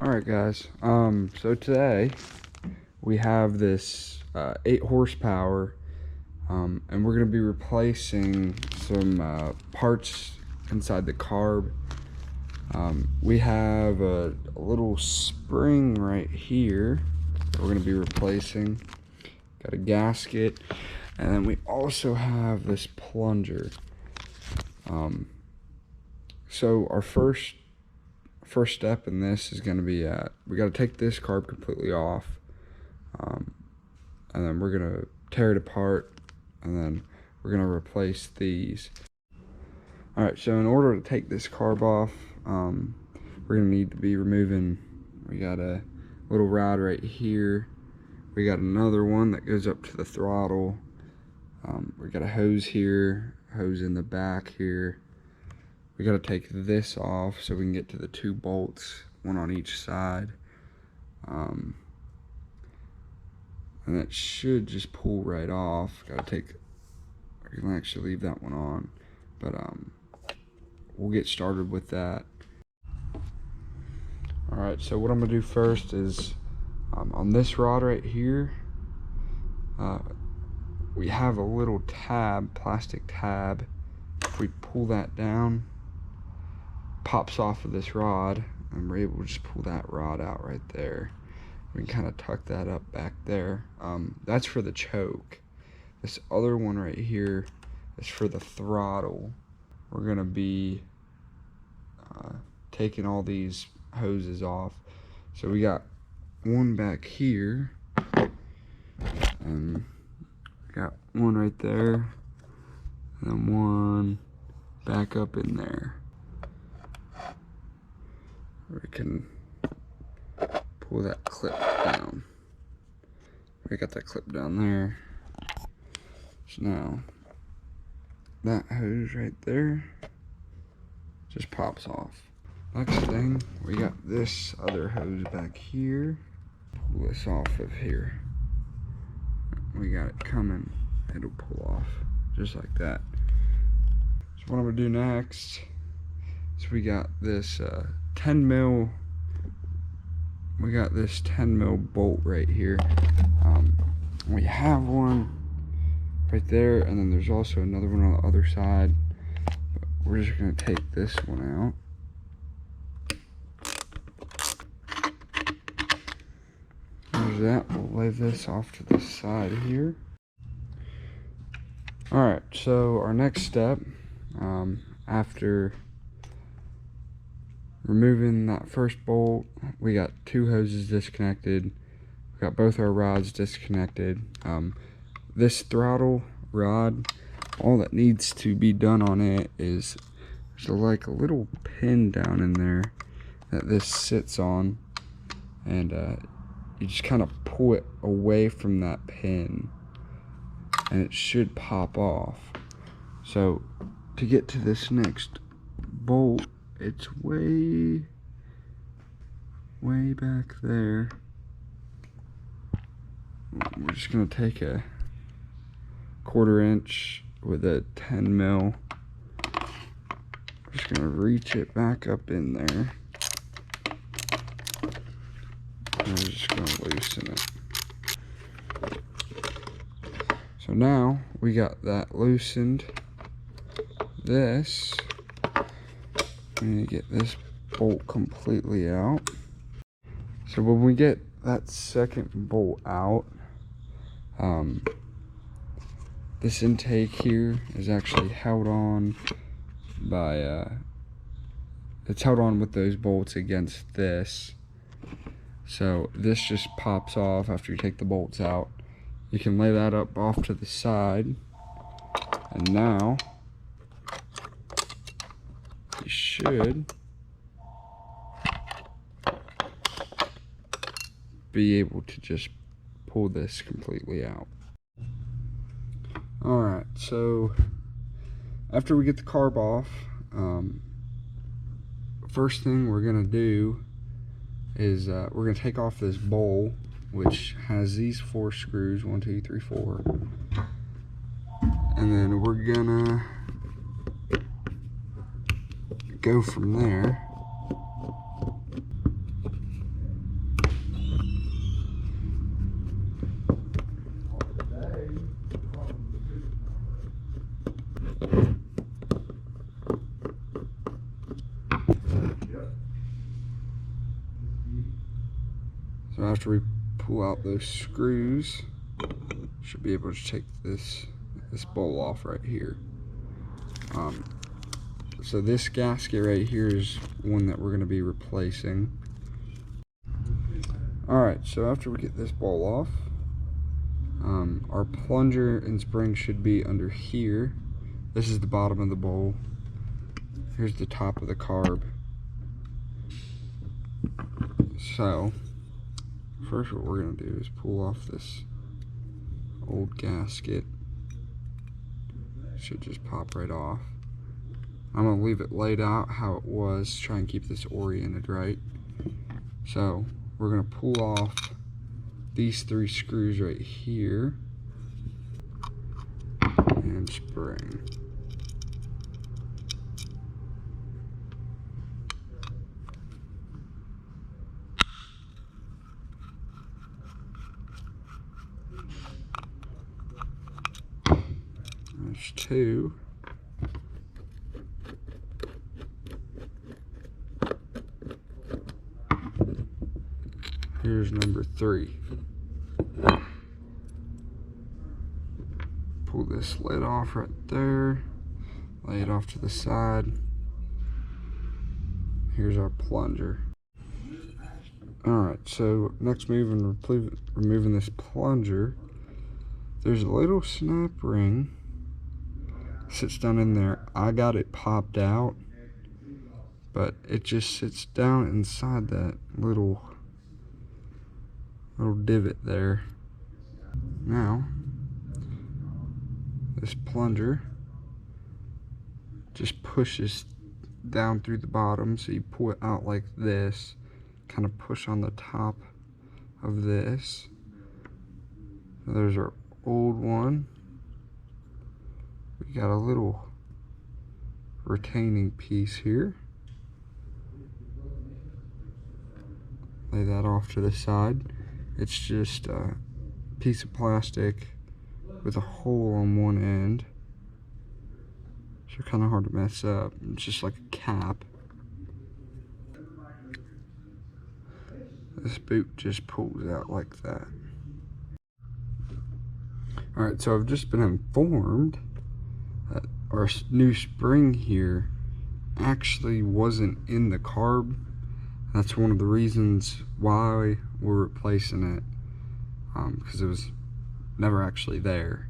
Alright guys, so today we have this 8 horsepower and we're going to be replacing some parts inside the carb. We have a little spring right here that we're going to be replacing. Got a gasket, and then we also have this plunger. So our first step in this is going to be we got to take this carb completely off, and then we're going to tear it apart, and then we're going to replace these. Alright, so in order to take this carb off, we're going to need to be removing, we got a little rod right here, we got another one that goes up to the throttle, we got a hose here, hose in the back here. We got to take this off so we can get to the 2 bolts, one on each side. And it should just pull right off. Got to take, you can actually leave that one on, but we'll get started with that. Alright, so what I'm going to do first is on this rod right here, we have a little tab, plastic tab. If we pull that down, pops off of this rod, and we're able to just pull that rod out right there. We can kind of tuck that up back there. That's for the choke. This other one right here is for the throttle. We're gonna be taking all these hoses off. So we got one back here, and got one right there, and then one back up in there. We can pull that clip down. We got that clip down there. So now that hose right there just pops off. Next thing, we got this other hose back here. Pull this off of here. We got it coming. It'll pull off just like that. So what I'm gonna do next is we got this 10 mil. We got this 10 mil bolt right here. We have one right there, and then there's also another one on the other side. But we're just gonna take this one out. There's that. We'll lay this off to the side here. Alright, so our next step, after removing that first bolt, we got 2 hoses disconnected. We got both our rods disconnected. This throttle rod, all that needs to be done on it is there's like a little pin down in there that this sits on, and you just kind of pull it away from that pin, and it should pop off. So to get to this next bolt, it's way back there. We're just gonna take a 1/4 inch with a 10 mil. We're just gonna reach it back up in there. And we're just gonna loosen it. So now we got that loosened. This, we need to get this bolt completely out. So when we get that second bolt out, this intake here is actually held on by it's held on with those bolts against this. So this just pops off after you take the bolts out. You can lay that up off to the side, and now you should be able to just pull this completely out. Alright, so after we get the carb off, first thing we're gonna do is we're gonna take off this bowl, which has these 4 screws, 1, 2, 3, 4, and then we're gonna go from there So after we pull out those screws, should be able to take this bowl off right here. So this gasket right here is one that we're going to be replacing. Alright, so after we get this bowl off, our plunger and spring should be under here. This is the bottom of the bowl. Here's the top of the carb. So first what we're going to do is pull off this old gasket. It should just pop right off. I'm going to leave it laid out how it was, try and keep this oriented right. So we're going to pull off these 3 screws right here and spring. There's 2. Here's number 3. Pull this lid off right there. Lay it off to the side. Here's our plunger. Alright, so next move in removing this plunger, there's a little snap ring. Sits down in there. I got it popped out, but it just sits down inside that little divot there. Now, this plunger just pushes down through the bottom, so you pull it out like this, kind of push on the top of this. So there's our old one. We got a little retaining piece here. Lay that off to the side. It's just a piece of plastic with a hole on one end. So kind of hard to mess up. It's just like a cap. This boot just pulls out like that. Alright, so I've just been informed that our new spring here actually wasn't in the carb. That's one of the reasons why we're replacing it, because it was never actually there.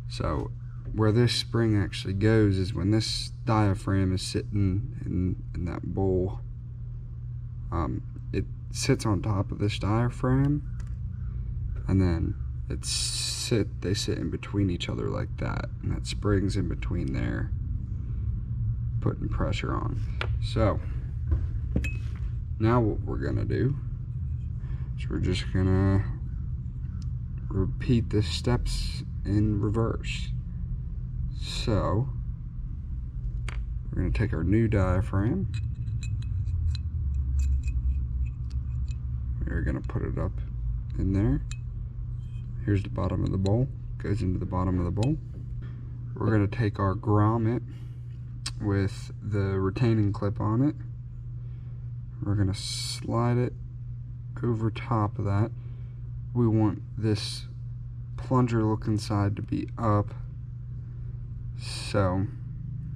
So where this spring actually goes is when this diaphragm is sitting in that bowl. It sits on top of this diaphragm, and then they sit in between each other like that, and that spring's in between there, putting pressure on. So now what we're gonna do is we're just gonna repeat the steps in reverse. So we're gonna take our new diaphragm. We're gonna put it up in there. Here's the bottom of the bowl, goes into the bottom of the bowl. We're gonna take our grommet with the retaining clip on it. We're gonna slide it over top of that. We want this plunger looking side to be up, so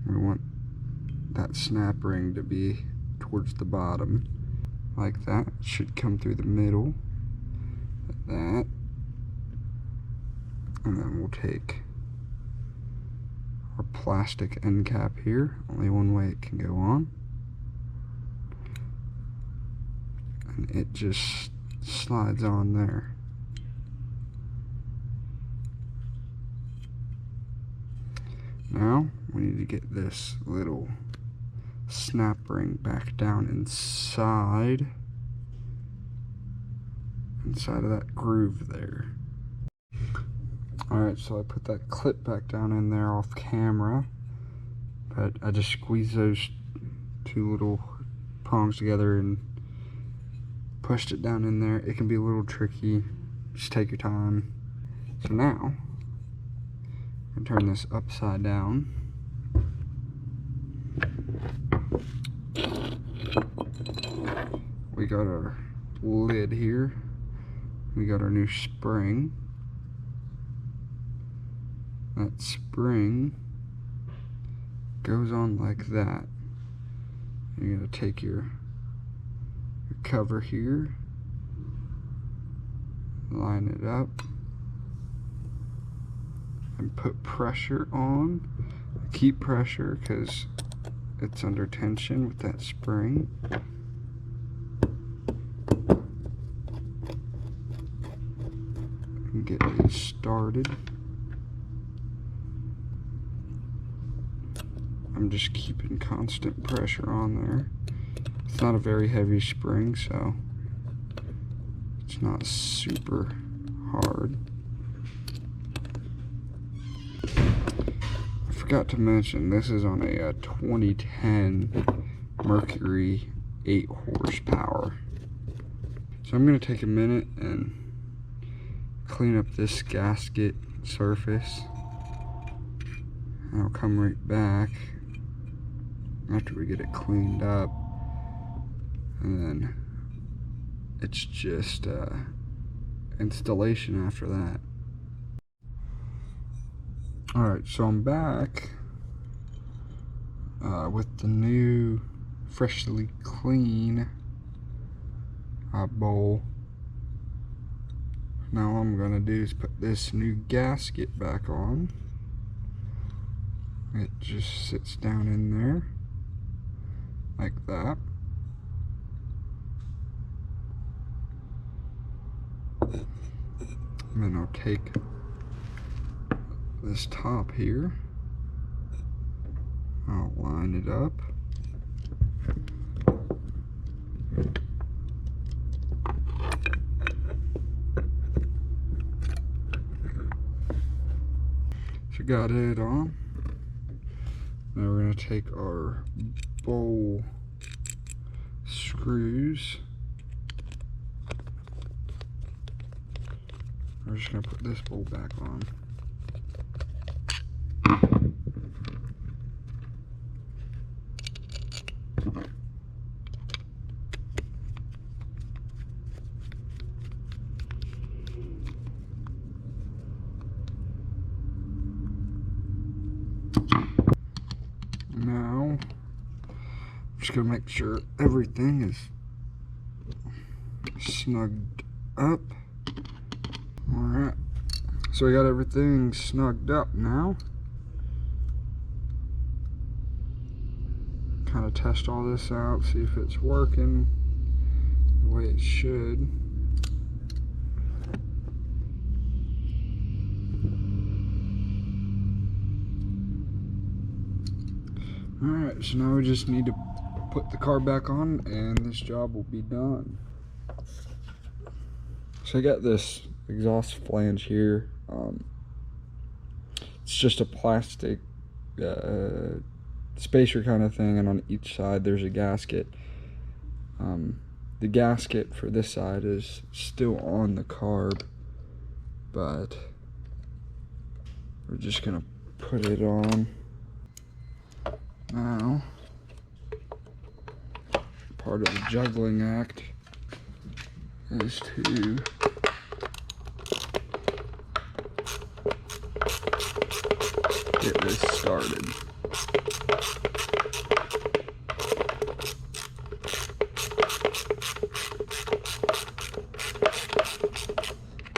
we want that snap ring to be towards the bottom like that. It should come through the middle like that, and then we'll take our plastic end cap here. Only one way it can go on, and it just slides on there. Now we need to get this little snap ring back down inside of that groove there. Alright, so I put that clip back down in there off camera, but I just squeezed those 2 little prongs together and pushed it down in there. It can be a little tricky, just take your time. So now I'm gonna turn this upside down. We got our lid here. We got our new spring. That spring goes on like that. You're going to take your cover here, line it up, and put pressure on. Keep pressure because it's under tension with that spring. And get it started. I'm just keeping constant pressure on there. It's not a very heavy spring, so it's not super hard. I forgot to mention, this is on a 2010 Mercury 8 horsepower. So I'm going to take a minute and clean up this gasket surface. And I'll come right back after we get it cleaned up. And then it's just installation after that. Alright, so I'm back with the new freshly clean bowl. Now all I'm gonna do is put this new gasket back on. It just sits down in there like that. And then I'll take this top here, I'll line it up, so got it on. Now we're going to take our bowl screws. We're just going to put this bowl back on. Now, I'm just going to make sure everything is snugged up. Alright, so we got everything snugged up now. Kind of test all this out, see if it's working the way it should. Alright, so now we just need to put the car back on and this job will be done. So I got this exhaust flange here. It's just a plastic spacer kind of thing, and on each side there's a gasket. The gasket for this side is still on the carb, but we're just gonna put it on now. Part of the juggling act is to get this started.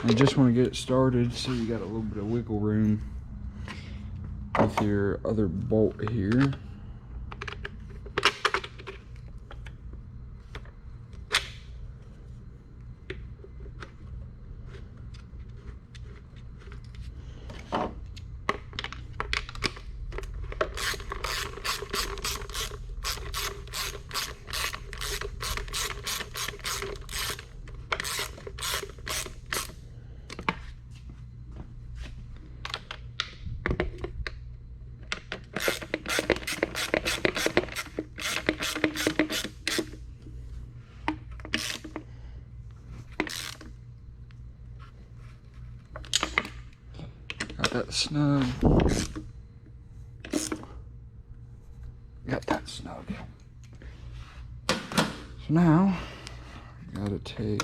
You just want to get it started so you got a little bit of wiggle room with your other bolt here. Got that snug. Got that snug. So now, I gotta take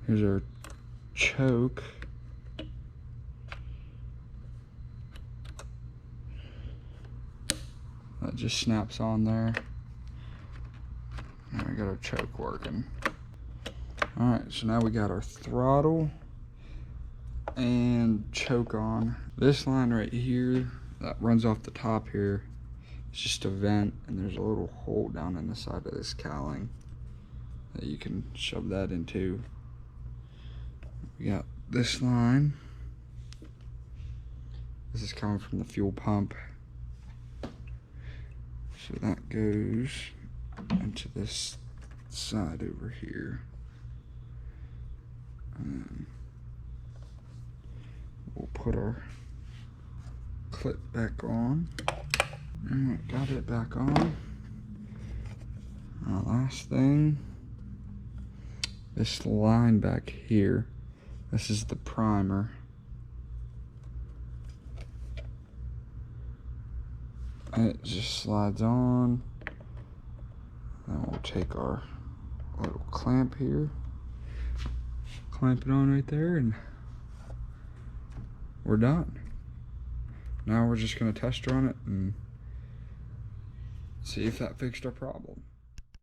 here's our choke. That just snaps on there. Now we got our choke working. Alright, so now we got our throttle and choke on. This line right here that runs off the top here, it's just a vent, and there's a little hole down in the side of this cowling that you can shove that into. We got this line. This is coming from the fuel pump. So that goes into this side over here. And we'll put our clip back on. And got it back on. Our last thing, this line back here, this is the primer. It just slides on. Then we'll take our little clamp here, clamp it on right there, and we're done. Now we're just gonna test run it and see if that fixed our problem.